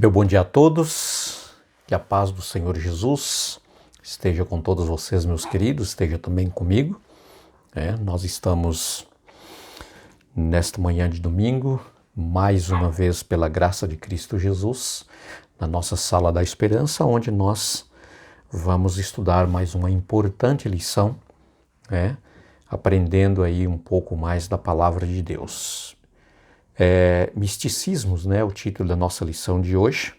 Meu bom dia a todos, que a paz do Senhor Jesus esteja com todos vocês, meus queridos, esteja também comigo. Nós estamos nesta manhã de domingo, mais uma vez pela graça de Cristo Jesus, na nossa Sala da Esperança, onde nós vamos estudar mais uma importante lição, aprendendo aí um pouco mais da Palavra de Deus. Misticismos, o título da nossa lição de hoje.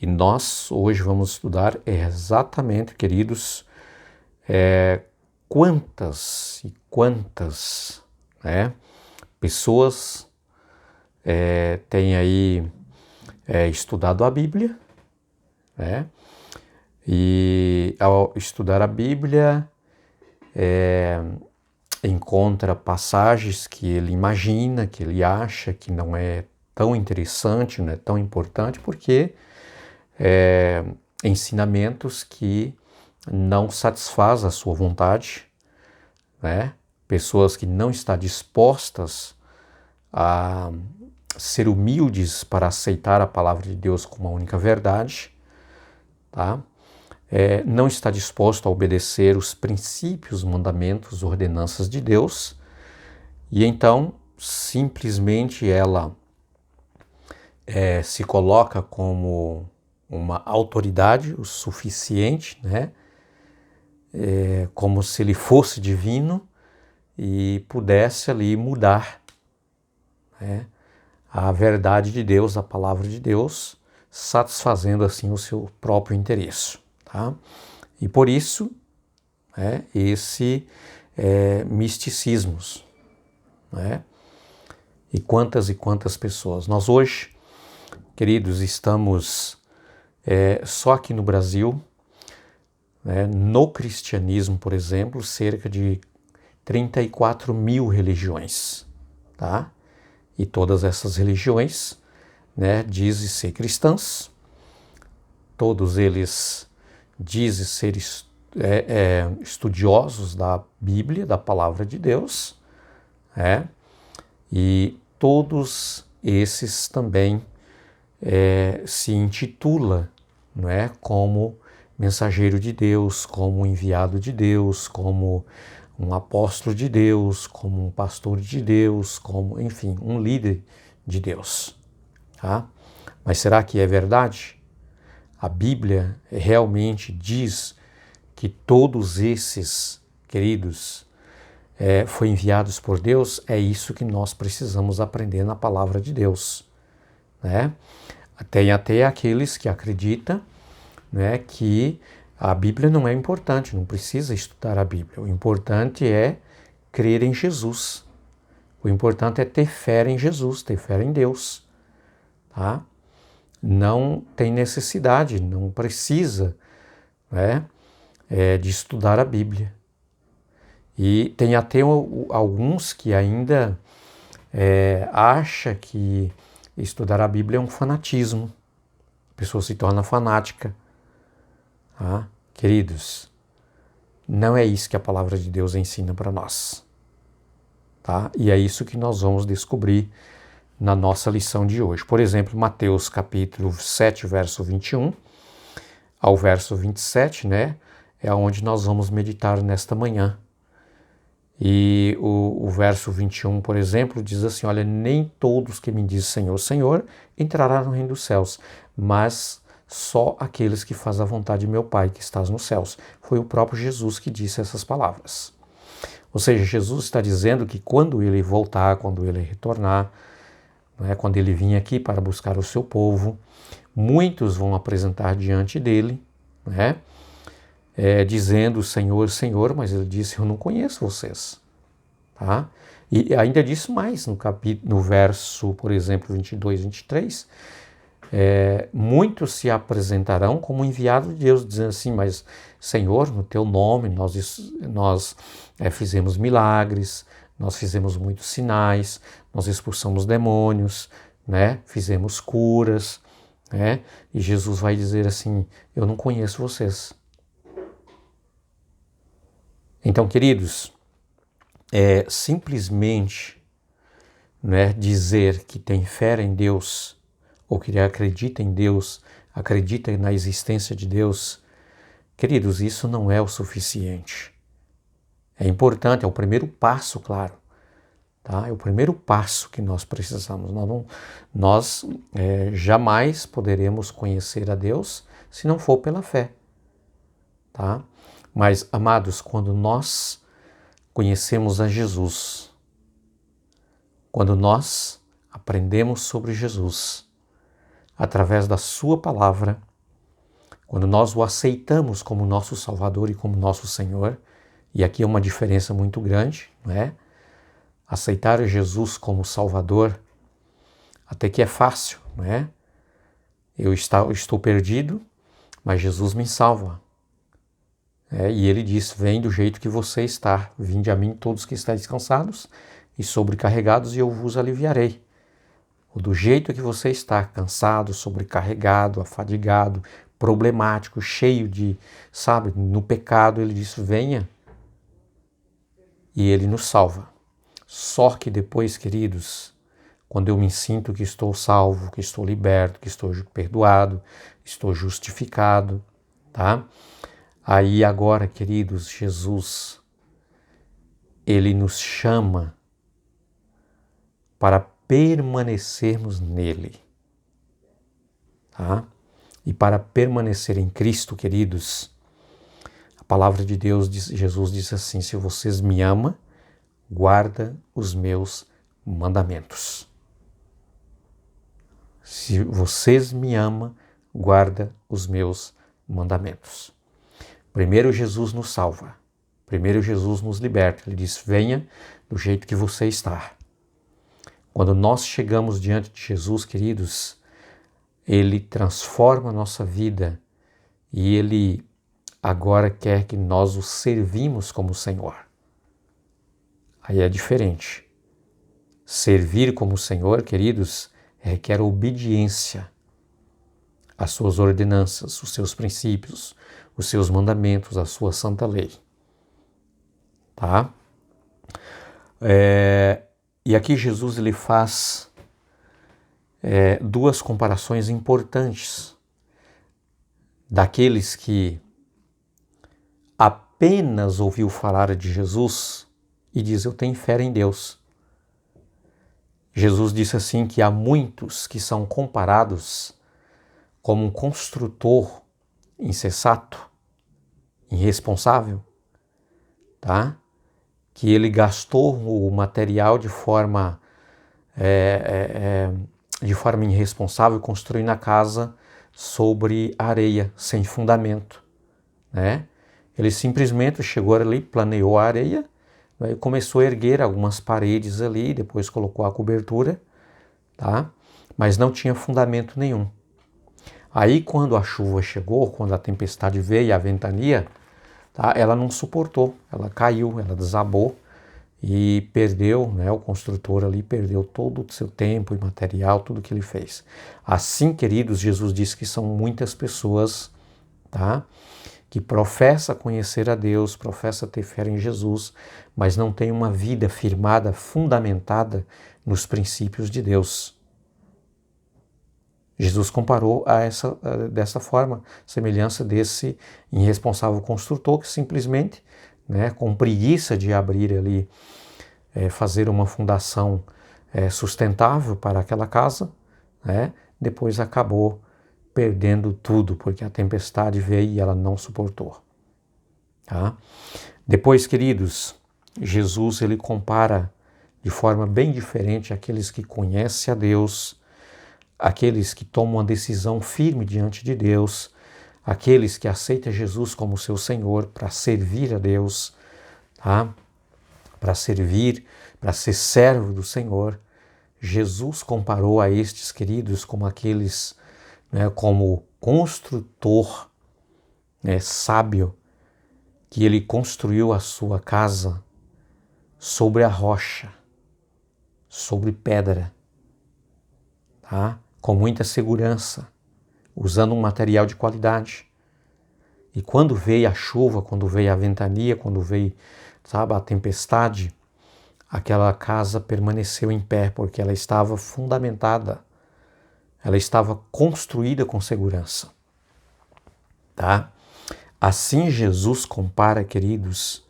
E nós hoje vamos estudar exatamente, queridos, quantas e quantas pessoas têm aí estudado a Bíblia, e ao estudar a Bíblia encontra passagens que ele imagina, que ele acha que não é tão interessante, não é tão importante, porque ensinamentos que não satisfaz a sua vontade, pessoas que não estão dispostas a ser humildes para aceitar a palavra de Deus como a única verdade, não está disposto a obedecer os princípios, mandamentos, ordenanças de Deus, e então simplesmente ela se coloca como uma autoridade o suficiente, como se ele fosse divino e pudesse ali mudar a verdade de Deus, a palavra de Deus, satisfazendo assim o seu próprio interesse. E por isso, esse misticismos. E quantas pessoas. Nós hoje, queridos, estamos só aqui no Brasil, no cristianismo, por exemplo, cerca de 34 mil religiões. E todas essas religiões dizem ser cristãs, todos eles dizem ser estudiosos da Bíblia, da Palavra de Deus, e todos esses também se intitula como mensageiro de Deus, como enviado de Deus, como um apóstolo de Deus, como um pastor de Deus, como, enfim, um líder de Deus. Mas será que é verdade? A Bíblia realmente diz que todos esses, queridos, foram enviados por Deus? É isso que nós precisamos aprender na palavra de Deus. Tem até aqueles que acreditam que a Bíblia não é importante, não precisa estudar a Bíblia. O importante é crer em Jesus. O importante é ter fé em Jesus, ter fé em Deus. Não tem necessidade, não precisa de estudar a Bíblia. E tem até alguns que ainda acham que estudar a Bíblia é um fanatismo. A pessoa se torna fanática. Queridos, não é isso que a palavra de Deus ensina para nós. E é isso que nós vamos descobrir na nossa lição de hoje. Por exemplo, Mateus capítulo 7, verso 21 ao verso 27, é onde nós vamos meditar nesta manhã. E o verso 21, por exemplo, diz assim: olha, nem todos que me dizem Senhor, Senhor, entrarão no reino dos céus, mas só aqueles que fazem a vontade de meu Pai que estás nos céus. Foi o próprio Jesus que disse essas palavras. Ou seja, Jesus está dizendo que quando ele voltar, quando ele retornar, quando ele vir aqui para buscar o seu povo, muitos vão apresentar diante dele, dizendo Senhor, Senhor, mas ele disse, eu não conheço vocês. E ainda disse mais, no verso, por exemplo, 22, 23, muitos se apresentarão como enviados de Deus, dizendo assim, mas Senhor, no teu nome nós fizemos milagres, nós fizemos muitos sinais, nós expulsamos demônios, fizemos curas, e Jesus vai dizer assim, eu não conheço vocês. Então, queridos, simplesmente dizer que tem fé em Deus ou que acredita em Deus, acredita na existência de Deus, queridos, isso não é o suficiente. É importante, é o primeiro passo, claro. Tá? É o primeiro passo que nós precisamos. Nós jamais poderemos conhecer a Deus se não for pela fé. Tá? Mas, amados, quando nós conhecemos a Jesus, quando nós aprendemos sobre Jesus, através da sua palavra, quando nós o aceitamos como nosso Salvador e como nosso Senhor, e aqui é uma diferença muito grande, não é? Aceitar Jesus como Salvador até que é fácil, não é? Eu estou perdido, mas Jesus me salva. E ele diz, vem do jeito que você está, vinde a mim todos que estáis cansados e sobrecarregados e eu vos aliviarei. Do jeito que você está, cansado, sobrecarregado, afadigado, problemático, cheio de, no pecado, ele diz, venha. E ele nos salva. Só que depois, queridos, quando eu me sinto que estou salvo, que estou liberto, que estou perdoado, estou justificado, tá? Aí agora, queridos, Jesus, ele nos chama para permanecermos nele, tá? E para permanecer em Cristo, queridos, a palavra de Deus, Jesus disse assim, se vocês me amam, guarda os meus mandamentos. Se vocês me amam, guarda os meus mandamentos. Primeiro Jesus nos salva. Primeiro Jesus nos liberta. Ele diz, venha do jeito que você está. Quando nós chegamos diante de Jesus, queridos, ele transforma a nossa vida e ele agora quer que nós o servimos como Senhor. Aí é diferente. Servir como Senhor, queridos, requer obediência às suas ordenanças, os seus princípios, os seus mandamentos, a sua santa lei. Tá? E aqui Jesus ele faz duas comparações importantes daqueles que apenas ouviu falar de Jesus e diz, eu tenho fé em Deus. Jesus disse assim que há muitos que são comparados como um construtor insensato, irresponsável, tá? Que ele gastou o material de forma irresponsável, construindo a casa sobre areia, sem fundamento, né? Ele simplesmente chegou ali, planeou a areia, né, começou a erguer algumas paredes ali, depois colocou a cobertura, tá? Mas não tinha fundamento nenhum. Aí quando a chuva chegou, quando a tempestade veio, a ventania, tá? Ela não suportou, ela caiu, ela desabou e perdeu, né, o construtor ali perdeu todo o seu tempo e material, tudo que ele fez. Assim, queridos, Jesus disse que são muitas pessoas, tá, que professa conhecer a Deus, professa ter fé em Jesus, mas não tem uma vida firmada, fundamentada nos princípios de Deus. Jesus comparou dessa forma, semelhança desse irresponsável construtor que simplesmente, né, com preguiça de abrir ali, fazer uma fundação sustentável para aquela casa, né, depois acabou perdendo tudo, porque a tempestade veio e ela não suportou. Tá? Depois, queridos, Jesus ele compara de forma bem diferente aqueles que conhecem a Deus, aqueles que tomam uma decisão firme diante de Deus, aqueles que aceitam Jesus como seu Senhor para servir a Deus, tá? Para servir, para ser servo do Senhor. Jesus comparou a estes queridos como aqueles, né, como construtor, né, sábio, que ele construiu a sua casa sobre a rocha, sobre pedra, tá? Com muita segurança, usando um material de qualidade. E quando veio a chuva, quando veio a ventania, quando veio, a tempestade, aquela casa permaneceu em pé, porque ela estava fundamentada ela estava construída com segurança, tá? Assim Jesus compara, queridos,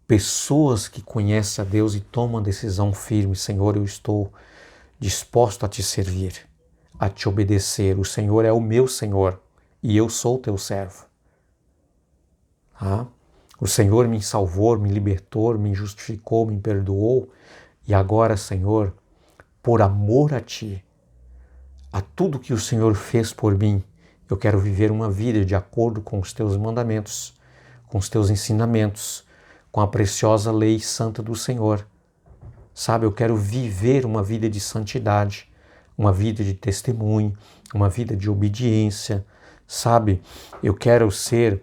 pessoas que conhecem a Deus e tomam a decisão firme: Senhor, eu estou disposto a te servir, a te obedecer. O Senhor é o meu Senhor e eu sou teu servo. Tá? O Senhor me salvou, me libertou, me justificou, me perdoou. E agora, Senhor, por amor a Ti, a tudo que o Senhor fez por mim, eu quero viver uma vida de acordo com os Teus mandamentos, com os Teus ensinamentos, com a preciosa lei santa do Senhor. Sabe, eu quero viver uma vida de santidade, uma vida de testemunho, uma vida de obediência, sabe? Eu quero ser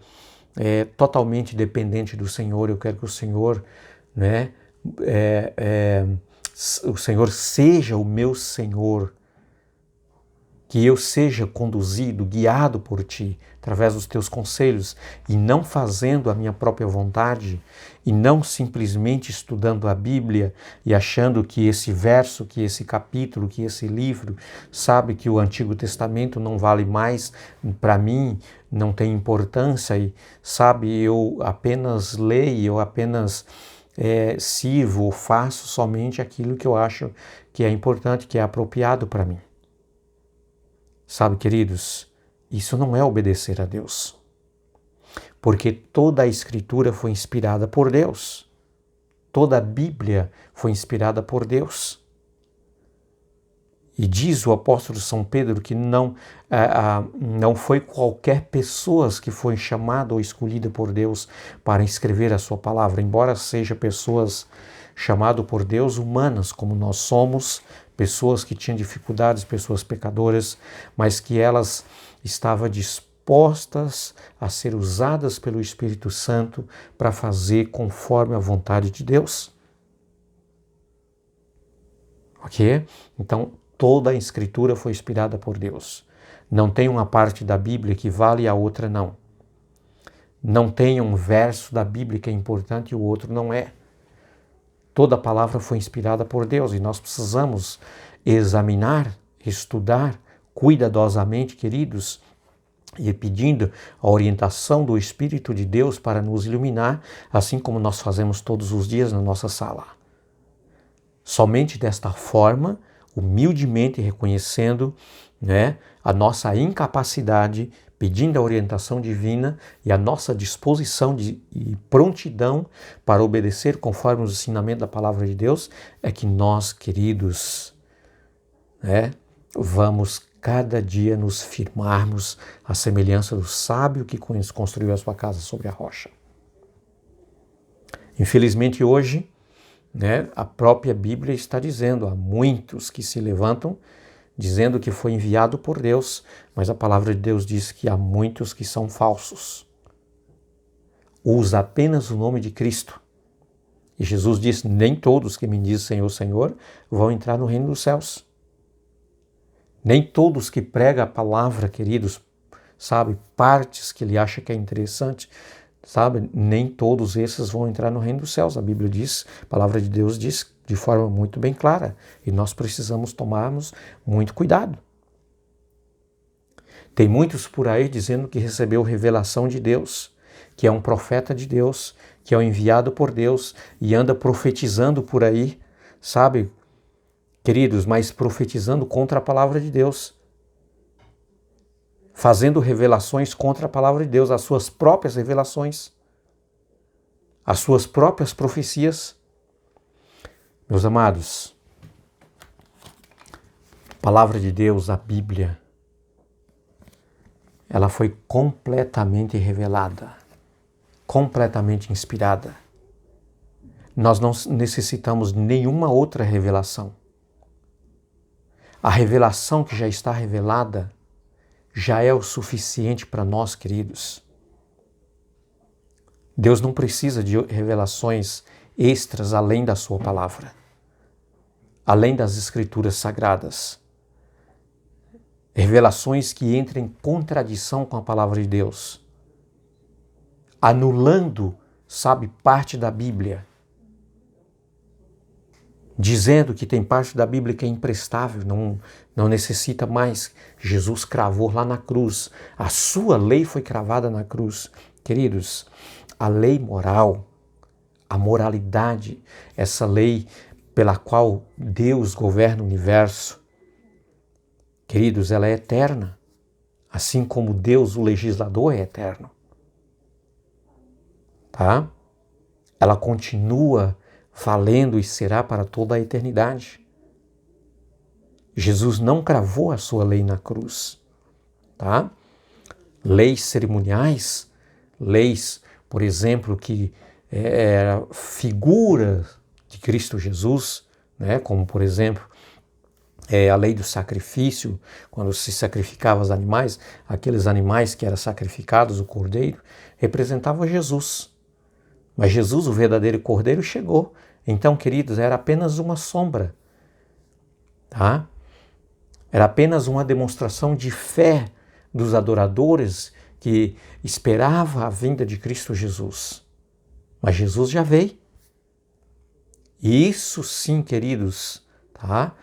totalmente dependente do Senhor, eu quero que o Senhor, né, o Senhor seja o meu Senhor, que eu seja conduzido, guiado por Ti, através dos Teus conselhos, e não fazendo a minha própria vontade, e não simplesmente estudando a Bíblia e achando que esse verso, que esse capítulo, que esse livro, sabe, que o Antigo Testamento não vale mais para mim, não tem importância, e sabe, eu apenas leio, eu apenas sirvo ou faço somente aquilo que eu acho que é importante, que é apropriado para mim. Sabe, queridos, isso não é obedecer a Deus, porque toda a Escritura foi inspirada por Deus, toda a Bíblia foi inspirada por Deus. E diz o apóstolo São Pedro que não foi qualquer pessoa que foi chamada ou escolhida por Deus para escrever a sua palavra, embora seja pessoas chamadas por Deus humanas, como nós somos, pessoas que tinham dificuldades, pessoas pecadoras, mas que elas estavam dispostas a ser usadas pelo Espírito Santo para fazer conforme a vontade de Deus. Ok? Então, toda a Escritura foi inspirada por Deus. Não tem uma parte da Bíblia que vale e a outra não. Não tem um verso da Bíblia que é importante e o outro não é. Toda a palavra foi inspirada por Deus e nós precisamos examinar, estudar cuidadosamente, queridos, e pedindo a orientação do Espírito de Deus para nos iluminar, assim como nós fazemos todos os dias na nossa sala. Somente desta forma, humildemente reconhecendo, né, a nossa incapacidade, pedindo a orientação divina e a nossa disposição e prontidão para obedecer conforme os ensinamentos da palavra de Deus, é que nós, queridos, né, vamos cada dia nos firmarmos à semelhança do sábio que construiu a sua casa sobre a rocha. Infelizmente hoje, né, a própria Bíblia está dizendo, há muitos que se levantam dizendo que foi enviado por Deus, mas a palavra de Deus diz que há muitos que são falsos. Usa apenas o nome de Cristo. E Jesus disse, nem todos que me dizem Senhor, Senhor, vão entrar no reino dos céus. Nem todos que pregam a palavra, queridos, sabe, partes que ele acha que é interessante, sabe, nem todos esses vão entrar no reino dos céus. A Bíblia diz, a palavra de Deus diz de forma muito bem clara, e nós precisamos tomarmos muito cuidado. Tem muitos por aí dizendo que recebeu revelação de Deus, que é um profeta de Deus, que é um enviado por Deus e anda profetizando por aí, sabe, queridos, mas profetizando contra a palavra de Deus, fazendo revelações contra a palavra de Deus, as suas próprias revelações, as suas próprias profecias. Meus amados, a palavra de Deus, a Bíblia, ela foi completamente revelada, completamente inspirada. Nós não necessitamos de nenhuma outra revelação. A revelação que já está revelada já é o suficiente para nós, queridos. Deus não precisa de revelações extras além da sua palavra, além das Escrituras Sagradas. Revelações que entram em contradição com a palavra de Deus, anulando, sabe, parte da Bíblia. dizendo que tem parte da Bíblia que é imprestável, não necessita mais. Jesus cravou lá na cruz. A sua lei foi cravada na cruz. Queridos, a lei moral, a moralidade, essa lei pela qual Deus governa o universo, queridos, ela é eterna. Assim como Deus, o legislador, é eterno. Tá? Ela continua valendo e será para toda a eternidade. Jesus não cravou a sua lei na cruz. Tá? Leis cerimoniais, leis, por exemplo, que era figura de Cristo Jesus, né? Como, por exemplo, a lei do sacrifício, quando se sacrificava os animais, aqueles animais que eram sacrificados, o cordeiro, representavam Jesus. Mas Jesus, o verdadeiro cordeiro, chegou. Então, queridos, era apenas uma sombra. Tá? Era apenas uma demonstração de fé dos adoradores que esperava a vinda de Cristo Jesus. Mas Jesus já veio. E isso sim, queridos, tá?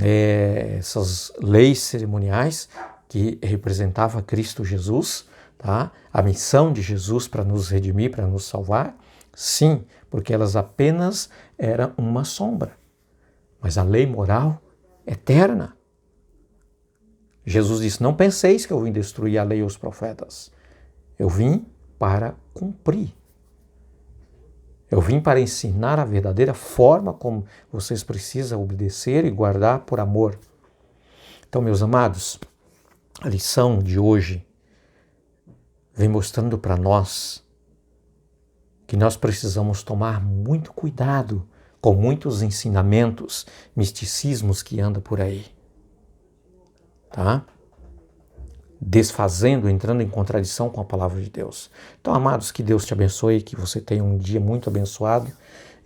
Essas leis cerimoniais que representavam Cristo Jesus, tá? A missão de Jesus para nos redimir, para nos salvar, sim, porque elas apenas eram uma sombra. Mas a lei moral eterna. Jesus disse, não penseis que eu vim destruir a lei e os profetas. Eu vim para cumprir. Eu vim para ensinar a verdadeira forma como vocês precisam obedecer e guardar por amor. Então, meus amados, a lição de hoje vem mostrando para nós que nós precisamos tomar muito cuidado com muitos ensinamentos, misticismos que andam por aí. Tá? Desfazendo, entrando em contradição com a palavra de Deus. Então, amados, que Deus te abençoe, que você tenha um dia muito abençoado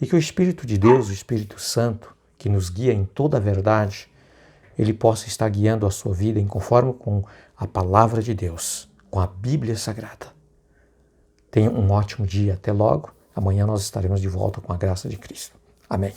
e que o Espírito de Deus, o Espírito Santo, que nos guia em toda a verdade, ele possa estar guiando a sua vida em conforme com a palavra de Deus, com a Bíblia Sagrada. Tenha um ótimo dia. Até logo. Amanhã nós estaremos de volta com a graça de Cristo. Amém.